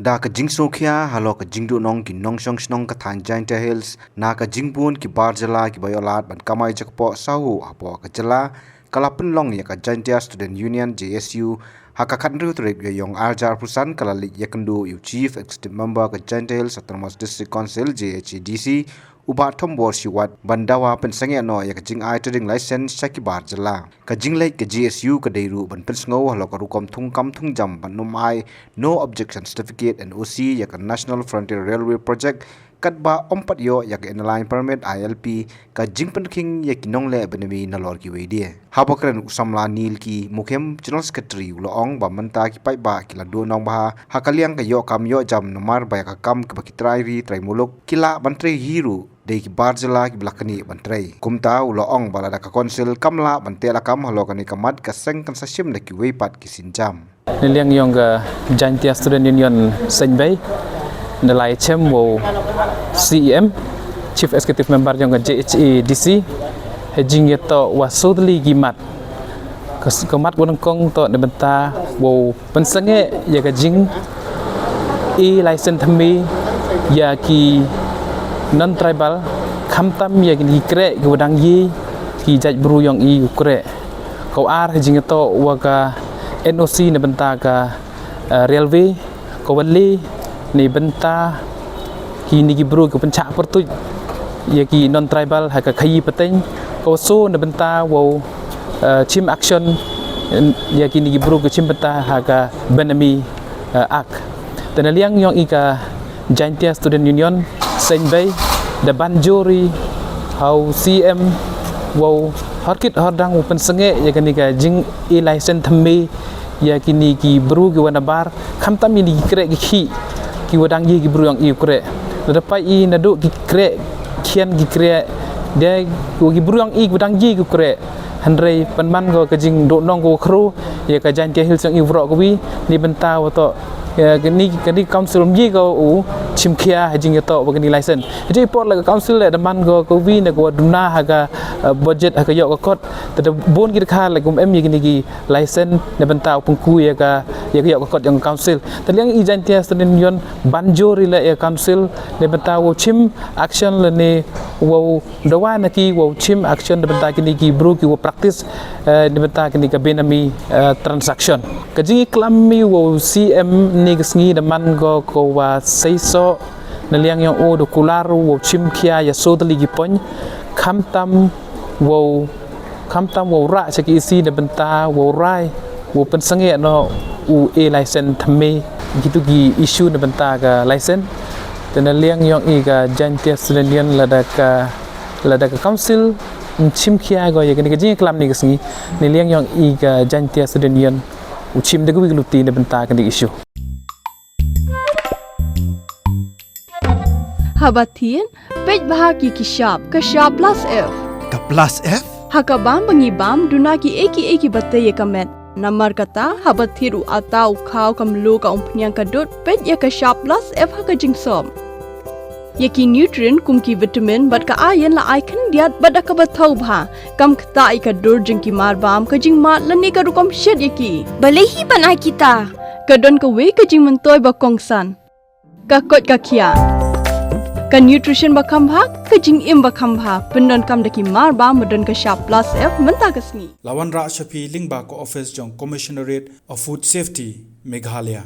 da ka jing sokhia halo ka jing Duhnong ki nong shong snong ka Khasi-Jaintia hills na ka jing bun ki barjala ki bayolat ban kamai jakpo sahu apo ka jala kalapin long ya ka Jaintia Student Union JSU haka khandru trip ya yong arjar pusan kalalik ya kendu yu chief executive member ka Jaintia Hills Autonomous District Council JHDC uba tombor siwat bandawa Pynsahngeh no ya ka jing ai trading license saki barjala ka jing lake ka JSU ka deiru ban Pynsahngeh halo ka rukom thungkam thungjam ban numai no objection certificate and OC ya ka National Frontier Railway Project katba ompat yo ya ka inline permit ILP ka jing penking ya kinong le benemi nalor ki weidie habakren usamla nil ki mukhem general secretary uloong ba manta ki pai ba kila Duhnong ba hakaliang ka yo kam yo jam nomar ba ka kam ka bakitrai ri trai muluk kila bantre hiru de ki barjala ki blakani bantrai kumta uloong balada ka konsil kamla bantela kam halo kani kamat ka Sengkam sasim le ki weipat ki sinjam niliang yong ga Jaintia Student Union Sengkam nilai chem wo CEM Chief Executive Member yang JSU DC hejing yeto wasudli gimat kemat gunung kong to nebenta wo Pynsahngeh ya gajing license thami ya ki non tribal khamtam ya ki kre gudang yi ki jaj bru yang kre kau ar hejing yeto waga NOC nebenta ka railway kawali ni benta kini gibru ke pencak pertu ya ki non tribal haka khayi peteng ko so na benta wo chim action ya kini gibru ke chim benta haka benami ak dan liang yong ika Jaintia Student Union Sengkam da banjori how CM wo harkit hardang Pynsahngeh ya kini ka jing license thami ya kini ki bru ke wanabar khamtam ini krek ki ki wadang yi ki bru yang kre lepai i nadu ki kre kian ki kre de ki bru yang wadang yi ki kre handrei panman go ka jing Duhnong go kru ya ka Jaintia Hills yang wro ko wi ni benta wato ya kini council yi go u chimkhia hajing to bagani license jadi port la council le man go ko wi ne go dumna haga budget haga yo ko kot te bon ki kha la gum em yi ki license ne benta pungku ya ka yo ko kot yang council te liang i Jaintia Student Union banjori la ya council ne benta wo chim action le ne wo dawa na ki wo chim action ne benta kini ki bru ki wo practice ne benta kini ka benami transaction ka jingi klami wo CM ni gisngi de man go ko wa seiso naliang yang o do kularu wo chim kia ya sodali gi pon khamtam wo ra chaki isi de benta wo rai wo Pynsahngeh no u license thame gitu gi issue de benta ga license dan naliang yang i ga Jaintia Student Union lada ka council chim kia go ya ga jing klam ni gisngi naliang yang i ga Jaintia Student Union u chim de gu luti de benta ga issue Habatin, pej bahagi ki shop plus F. Ka plus F? Haka bam bangi bam duna ki eki batte ye kamet. Namar kata habathiru atau khau kam lo ka umpnyang ka dot pej ya ka shop plus F haka jingsom. Ye ki nutrient kum ki vitamin bat ka iron la icon diat bat ka bathau bha kam kta I ka dur jing ki mar bam ka jing mat la ni ka rukom shed ye ki. Balehi banai kita. Ka don ka we ka jing mentoy ba kongsan. Ka kot ka kia. Ka nutrition bakam bha ka jing im bakam bha pendon kam daki mar ba modon ka shop plus F menta kasni Lawan Ra Shafi Lingba ko office jong Commissionerate of Food Safety Meghalaya